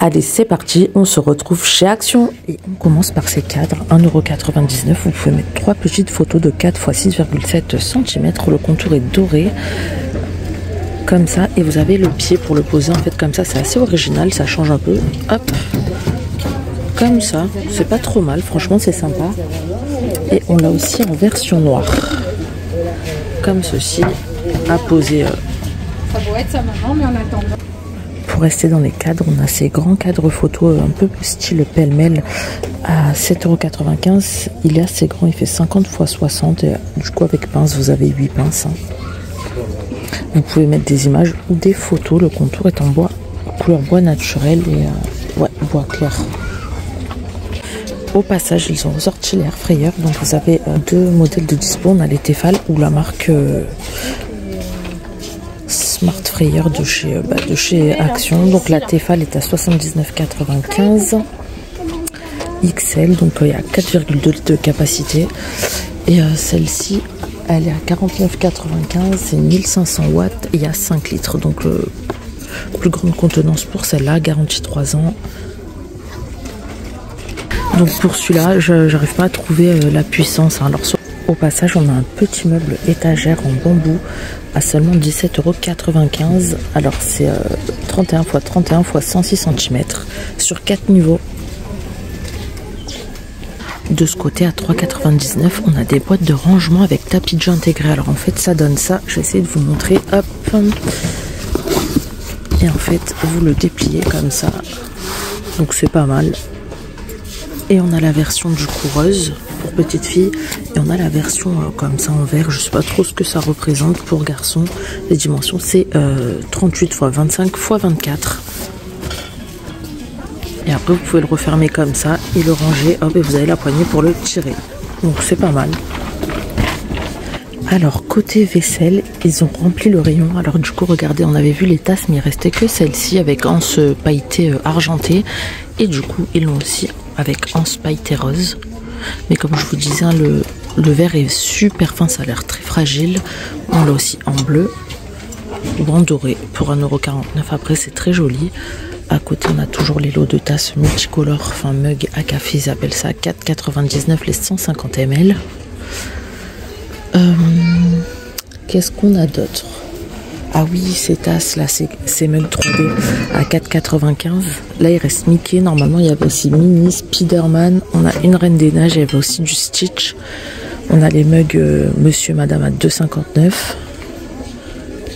Allez, c'est parti, on se retrouve chez Action. Et on commence par ces cadres, 1,99 €. Vous pouvez mettre 3 petites photos de 4 x 6,7 cm. Le contour est doré, comme ça. Et vous avez le pied pour le poser, en fait, comme ça. C'est assez original, ça change un peu. Hop, comme ça. C'est pas trop mal, franchement, c'est sympa. Et on l'a aussi en version noire. Comme ceci, à poser. Ça pourrait être sa maman, mais en attendant. Pour rester dans les cadres, on a ces grands cadres photos un peu style pêle-mêle à 7,95 €. Il est assez grand, il fait 50 x 60. Et du coup, avec pince, vous avez 8 pinces. Vous pouvez mettre des images ou des photos. Le contour est en bois, couleur bois naturel et ouais, bois clair. Au passage, ils ont ressorti les air fryer. Donc vous avez deux modèles de dispo. On a les Tefal ou la marque Smart Fryer de chez Action. Donc la Tefal est à 79,95 € XL, donc il y a 4,2 litres de capacité. Et celle-ci, elle est à 49,95 €, c'est 1500 watts et il y a 5 litres. Donc plus grande contenance pour celle-là, garantie 3 ans. Donc pour celui-là, j'arrive pas à trouver la puissance. Alors au passage, on a un petit meuble étagère en bambou à seulement 17,95 €. Alors c'est 31 x 31 x 106 cm sur 4 niveaux. De ce côté, à 3,99 €, on a des boîtes de rangement avec tapis de jeu intégré. Alors en fait, ça donne ça. Je vais essayer de vous montrer. Hop. Et en fait, vous le dépliez comme ça. Donc c'est pas mal. Et on a la version du coureuse pour petite fille. Et on a la version comme ça en vert. Je sais pas trop ce que ça représente pour garçon. Les dimensions, c'est 38 x 25 x 24. Et après, vous pouvez le refermer comme ça et le ranger. Hop, et vous avez la poignée pour le tirer. Donc c'est pas mal. Alors côté vaisselle, ils ont rempli le rayon. Alors du coup, regardez, on avait vu les tasses, mais il restait que celle-ci avec anse pailletée argentée. Et du coup, ils l'ont aussi avec anse pailletée rose. Mais comme je vous disais, hein, le verre est super fin, ça a l'air très fragile. On l'a aussi en bleu ou en doré pour 1,49 €. Après, c'est très joli. À côté, on a toujours les lots de tasses multicolores, enfin mug à café, ils appellent ça, 4,99 € les 150 ml. Qu'est-ce qu'on a d'autre? Ah oui, ces tasses là, ces mugs 3D à 4,95 €. Là, il reste Mickey. Normalement, il y avait aussi Minnie, Spider-Man. On a une Reine des Neiges. Il y avait aussi du Stitch. On a les mugs Monsieur, Madame à 2,59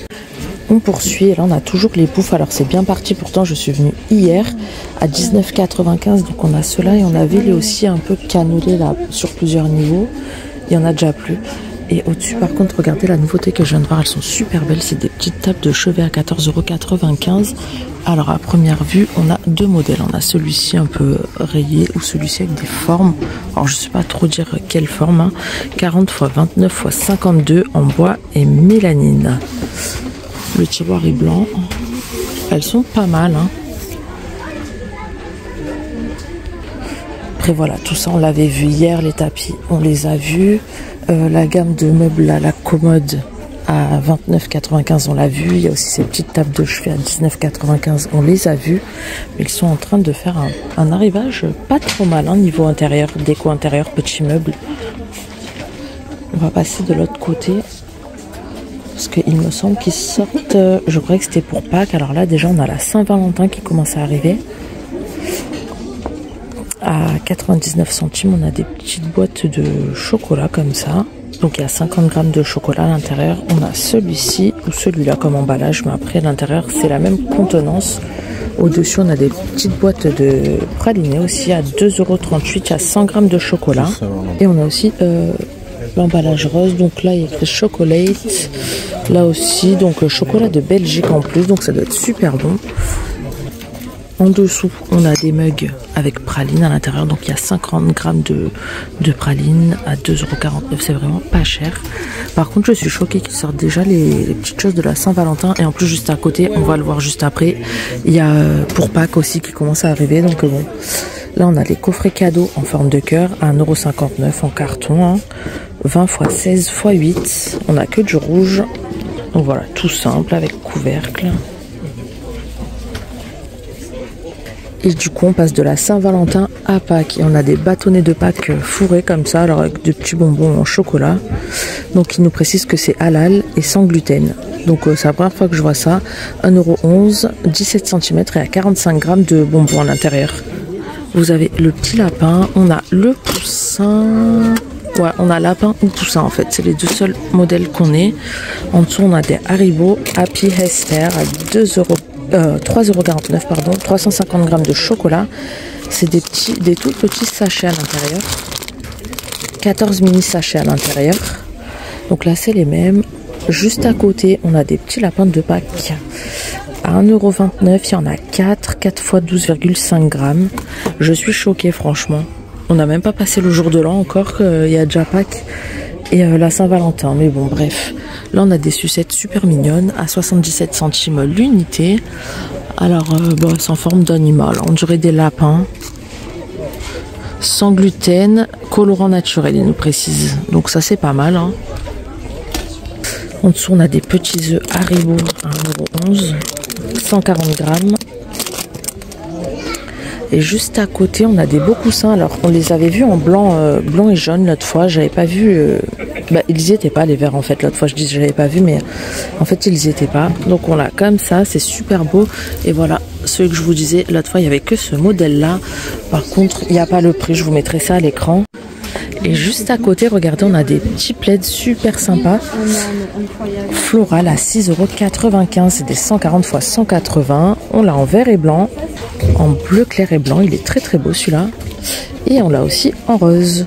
€. On poursuit. Et là, on a toujours les bouffes. Alors, c'est bien parti. Pourtant, je suis venue hier à 19,95 €. Donc, on a cela. Et on avait les aussi un peu cannelés là sur plusieurs niveaux. Il y en a déjà plus. Et au-dessus, par contre, regardez la nouveauté que je viens de voir. Elles sont super belles. C'est des petites tables de chevet à 14,95 €. Alors, à première vue, on a deux modèles. On a celui-ci un peu rayé ou celui-ci avec des formes. Alors, je ne sais pas trop dire quelle forme. Hein. 40 x 29 x 52 en bois et mélanine. Le tiroir est blanc. Elles sont pas mal. Hein. Après, voilà, tout ça, on l'avait vu hier. Les tapis, on les a vus. La gamme de meubles à la commode à 29,95 €, on l'a vu. Il y a aussi ces petites tables de chevet à 19,95 €, on les a vues. Mais ils sont en train de faire un arrivage pas trop mal, hein, niveau intérieur, déco intérieur, petits meubles. On va passer de l'autre côté. Parce qu'il me semble qu'ils sortent, je croyais que c'était pour Pâques. Alors là, déjà, on a la Saint-Valentin qui commence à arriver. À 99 centimes, on a des petites boîtes de chocolat comme ça. Donc il y a 50 grammes de chocolat à l'intérieur. On a celui-ci ou celui-là comme emballage, mais après à l'intérieur c'est la même contenance. Au-dessus, on a des petites boîtes de pralinés aussi à 2,38 €. Il y a 100 grammes de chocolat. Et on a aussi l'emballage rose. Donc là, il y a le chocolate. Là aussi, donc chocolat de Belgique en plus. Donc ça doit être super bon. En dessous, on a des mugs avec praline à l'intérieur. Donc, il y a 50 grammes de praline à 2,49 €. C'est vraiment pas cher. Par contre, je suis choquée qu'ils sortent déjà les petites choses de la Saint-Valentin. Et en plus, juste à côté, on va le voir juste après, il y a pour Pâques aussi qui commence à arriver. Donc, bon, là, on a les coffrets cadeaux en forme de cœur à 1,59 € en carton. Hein. 20 x 16 x 8. On n'a que du rouge. Donc, voilà, tout simple avec couvercle. Et du coup, on passe de la Saint-Valentin à Pâques. Et on a des bâtonnets de Pâques fourrés comme ça, alors avec des petits bonbons en chocolat. Donc, ils nous précisent que c'est halal et sans gluten. Donc, c'est la première fois que je vois ça. 1,11 €, 17 cm et à 45 grammes de bonbons à l'intérieur. Vous avez le petit lapin. On a le poussin. Ouais, on a lapin ou poussin en fait. C'est les deux seuls modèles qu'on ait. En dessous, on a des Haribo Happy Hester à 3,49 €, pardon, 350 grammes de chocolat. C'est des tout petits sachets à l'intérieur. 14 mini sachets à l'intérieur. Donc là, c'est les mêmes. Juste à côté, on a des petits lapins de Pâques. À 1,29 €, il y en a 4 x 12,5 grammes. Je suis choquée, franchement. On n'a même pas passé le jour de l'an encore, il y a déjà Pâques et la Saint-Valentin. Mais bon, bref. Là, on a des sucettes super mignonnes à 77 centimes l'unité. Alors, c'est en forme d'animal. On dirait des lapins. Sans gluten, colorant naturel, il nous précise. Donc ça, c'est pas mal. Hein. En dessous, on a des petits œufs Haribo à 1,11 €, 140 grammes. Et juste à côté, on a des beaux coussins. Alors, on les avait vus en blanc, blanc et jaune l'autre fois. J'avais pas vu... ils y étaient pas, les verts, en fait. L'autre fois, je dis que je l'avais pas vu, mais en fait, ils y étaient pas. Donc, on l'a comme ça. C'est super beau. Et voilà, celui que je vous disais, l'autre fois, il y avait que ce modèle-là. Par contre, il n'y a pas le prix. Je vous mettrai ça à l'écran. Et juste à côté, regardez, on a des petits plaids super sympas. Floral à 6,95 €. C'est des 140 x 180. On l'a en vert et blanc. En bleu clair et blanc. Il est très très beau celui-là. Et on l'a aussi en rose.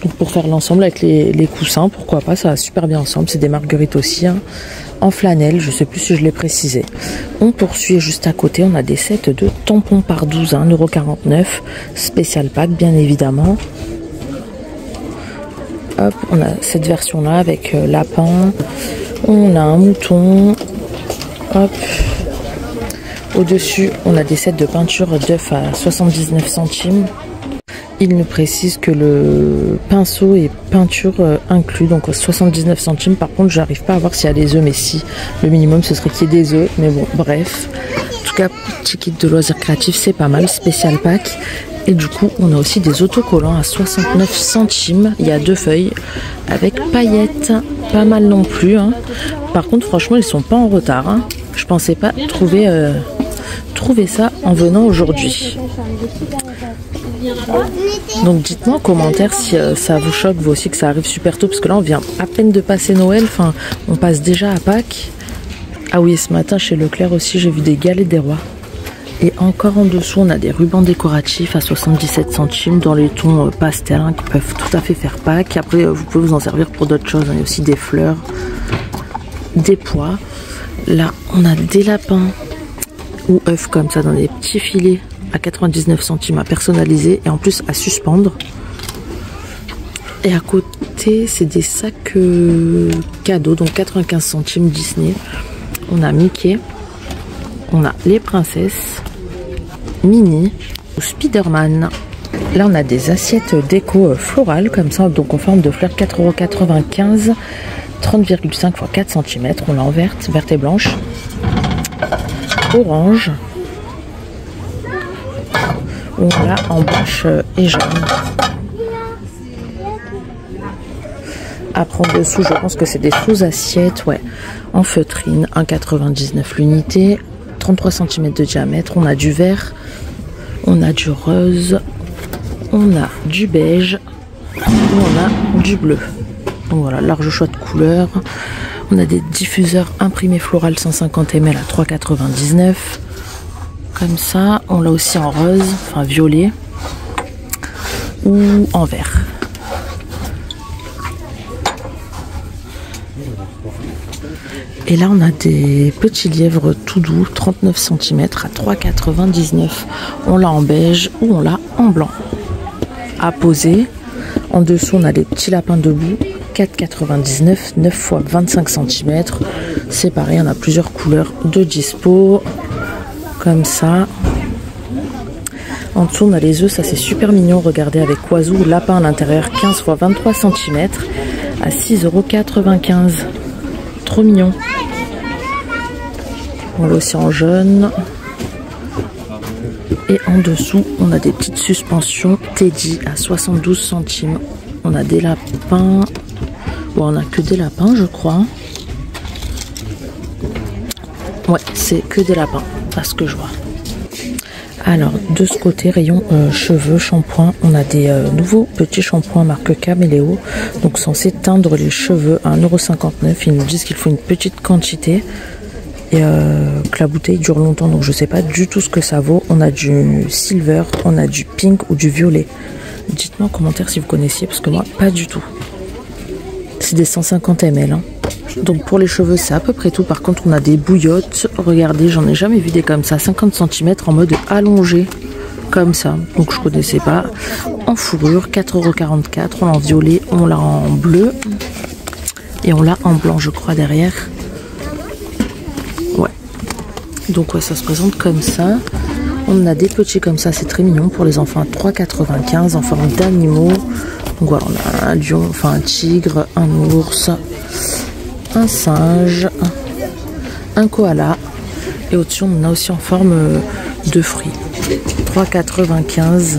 Donc pour faire l'ensemble avec les coussins, pourquoi pas, ça va super bien ensemble. C'est des marguerites aussi. Hein. En flanelle, je sais plus si je l'ai précisé. On poursuit juste à côté. On a des sets de tampons par 12 à 1,49 €. Spécial pack, bien évidemment. Hop, on a cette version-là avec lapin. On a un mouton. Hop. Au-dessus, on a des sets de peinture d'œuf à 79 centimes. Il nous précise que le pinceau et peinture inclus, donc 79 centimes. Par contre, j'arrive pas à voir s'il y a des œufs, mais si. Le minimum, ce serait qu'il y ait des œufs. Mais bon, bref. En tout cas, petit kit de loisirs créatifs, c'est pas mal. Spécial pack. Et du coup, on a aussi des autocollants à 69 centimes. Il y a 2 feuilles avec paillettes. Pas mal non plus. Hein. Par contre, franchement, ils sont pas en retard. Hein. Je pensais pas trouver ça en venant aujourd'hui. Donc dites-moi en commentaire si ça vous choque vous aussi que ça arrive super tôt. Parce que là, on vient à peine de passer Noël. Enfin, on passe déjà à Pâques. Ah oui, ce matin, chez Leclerc aussi, j'ai vu des galets des rois. Et encore en dessous, on a des rubans décoratifs à 77 centimes dans les tons pastel hein, qui peuvent tout à fait faire Pâques. Après, vous pouvez vous en servir pour d'autres choses. Hein. Il y a aussi des fleurs, des pois. Là, on a des lapins ou œufs comme ça dans des petits filets à 99 centimes à personnaliser et en plus à suspendre. Et à côté, c'est des sacs cadeaux, donc 95 centimes Disney. On a Mickey, on a les princesses, Minnie ou Spider-Man. Là, on a des assiettes déco florales comme ça, donc en forme de fleurs, 4,95 €, 30,5 x 4 cm. On l'a en verte et blanche, orange. On l'a en blanche et jaune. Après en dessous, je pense que c'est des sous-assiettes, ouais, en feutrine, 1,99 € l'unité, 33 cm de diamètre. On a du vert, on a du rose, on a du beige, on a du bleu. Donc voilà, large choix de couleurs. On a des diffuseurs imprimés floral 150 ml à 3,99 €. Comme ça, on l'a aussi en rose, enfin violet, ou en vert. Et là, on a des petits lièvres tout doux, 39 cm à 3,99 €. On l'a en beige ou on l'a en blanc. À poser. En dessous, on a des petits lapins debout, 4,99 €, 9 x 25 cm. C'est pareil, on a plusieurs couleurs de dispo. Comme ça. En dessous, on a les œufs, ça c'est super mignon. Regardez, avec oiseau, lapin à l'intérieur, 15 x 23 cm à 6,95 €. Trop mignon. On l'a aussi en jaune. Et en dessous, on a des petites suspensions Teddy à 72 centimes. On a des lapins. Bon, on a que des lapins, je crois. Ouais, c'est que des lapins, à ce que je vois. Alors, de ce côté, rayon cheveux, shampoing, on a des nouveaux petits shampoings marque Caméléo. Donc, censés teindre les cheveux à 1,59 €. Ils nous disent qu'il faut une petite quantité. Et que la bouteille dure longtemps, donc je sais pas du tout ce que ça vaut. On a du silver, on a du pink ou du violet. Dites-moi en commentaire si vous connaissiez, parce que moi, pas du tout. C'est des 150 ml. Hein. Donc pour les cheveux, c'est à peu près tout. Par contre, on a des bouillottes. Regardez, j'en ai jamais vu des comme ça. 50 cm en mode allongé. Comme ça. Donc je connaissais pas. En fourrure, 4,44 €. On l'a en violet, on l'a en bleu. Et on l'a en blanc, je crois, derrière. Ouais. Donc ouais, ça se présente comme ça. On a des petits comme ça, c'est très mignon pour les enfants. 3,95 € en forme d'animaux. Donc voilà, on a un lion, enfin un tigre, un ours, un singe, un koala. Et au-dessus, on a aussi en forme de fruits. 3,95 €.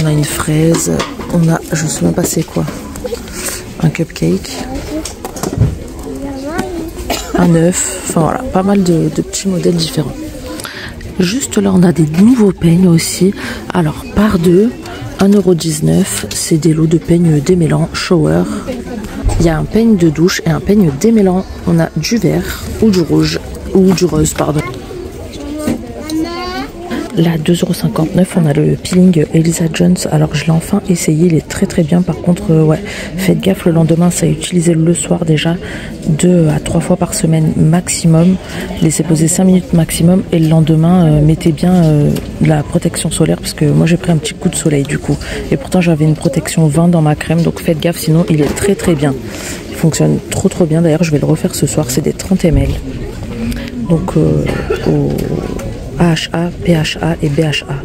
On a une fraise. On a, je sais même pas c'est quoi. Un cupcake. Un œuf. Enfin voilà, pas mal de petits modèles différents. Juste là, on a des nouveaux peignes aussi. Alors, par deux, 1,19 €. C'est des lots de peignes démêlants shower. Il y a un peigne de douche et un peigne démêlant. On a du vert ou du rouge ou du rose, pardon. Là, 2,59 €, on a le peeling Elisa Jones. Alors, je l'ai enfin essayé, il est très très bien. Par contre, ouais, faites gaffe le lendemain, ça à utiliser le soir déjà, 2 à 3 fois par semaine maximum. Laissez poser 5 minutes maximum et le lendemain, mettez bien de la protection solaire parce que moi j'ai pris un petit coup de soleil du coup. Et pourtant, j'avais une protection 20 dans ma crème, donc faites gaffe, sinon il est très très bien. Il fonctionne trop trop bien. D'ailleurs, je vais le refaire ce soir, c'est des 30 ml. Donc, au AHA, PHA et BHA.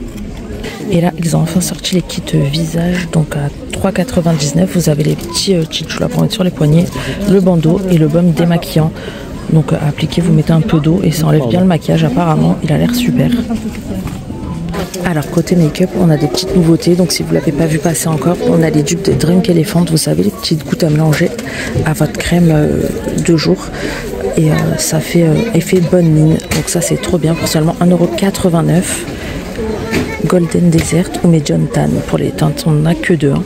Et là, ils ont enfin sorti les kits visage. Donc à 3,99 €, vous avez les petits tchitchous là pour mettre sur les poignets, le bandeau et le baume démaquillant. Donc à appliquer, vous mettez un peu d'eau et ça enlève bien le maquillage. Apparemment, il a l'air super. Alors côté make-up, on a des petites nouveautés. Donc si vous ne l'avez pas vu passer encore, on a les dupes de Drunk Elephant. Vous savez, les petites gouttes à mélanger à votre crème de jour. Et ça fait effet bonne mine. Donc ça c'est trop bien pour seulement 1,89 €. Golden Desert ou Medium Tan. Pour les teintes, on n'a que deux. Hein.